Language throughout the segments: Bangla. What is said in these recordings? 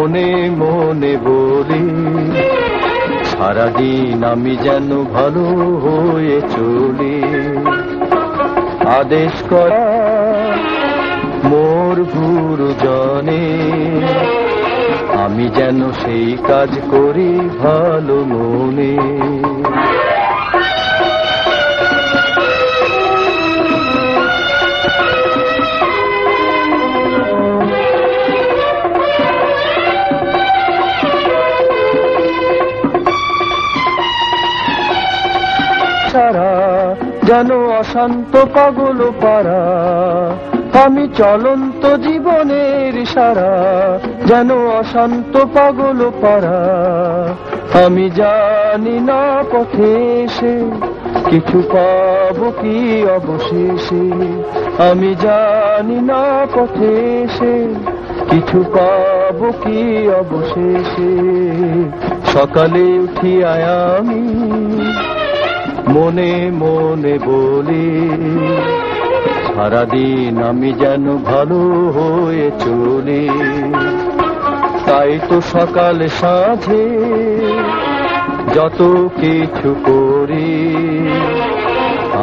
মনে মনে বলি সারাদিন আমি যেন ভালো হয়ে চলি। আদেশ করা মোর গুরুজনে আমি যেন সেই কাজ করি ভালো মনে। সারা যেন অশান্ত পাগল পারা, আমি চলন্ত জীবনের সারা যেন অশান্ত পাগল পারা। আমি জানি না পথে এসে কিছু পাবো কি অবশেষে, আমি জানি না পথে এসে কিছু পাবো কি অবশেষে। সকালে উঠিয়া আমি মনে মনে বলি সারাদিন আমি যেন ভালো হয়ে চলি। তাই তো সকাল সাঁঝে যত কিছু করি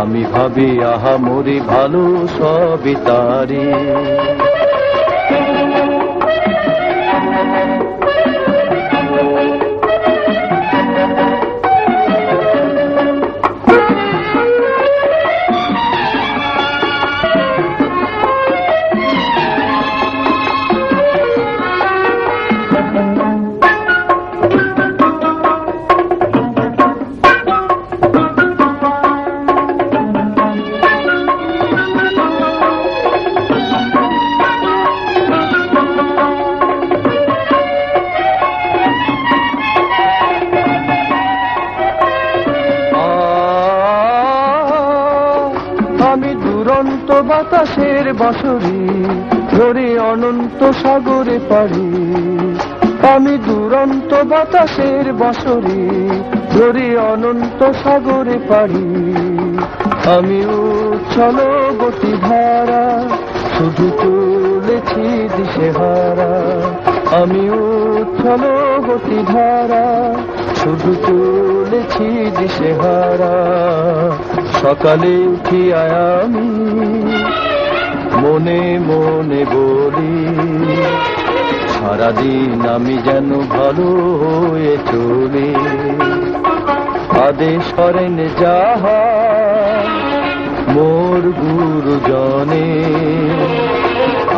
আমি ভাবি আহা মরি ভালো সবই তারি। আমি দুরন্ত বাতাসের বাঁশরি ধরে অনন্ত সাগরে পারি। আমি দুরন্ত বাতাসের বাঁশরি ধরে অনন্ত সাগরে পারি। আমি উচ্ছল গতি ধারা শুধু চলেছি দিশেহারা। আমি উচ্ছল গতি ধারা শুধু চলেছি দিশেহারা। সকালে উঠিয়া আমি মনে মনে বলি সারাদিন আমি যেন ভালো হয়ে চলি। আদেশ করেন যাহা মোর গুরুজনে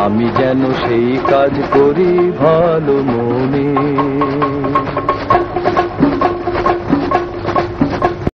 আমি যেন সেই কাজ করি ভালো মনে।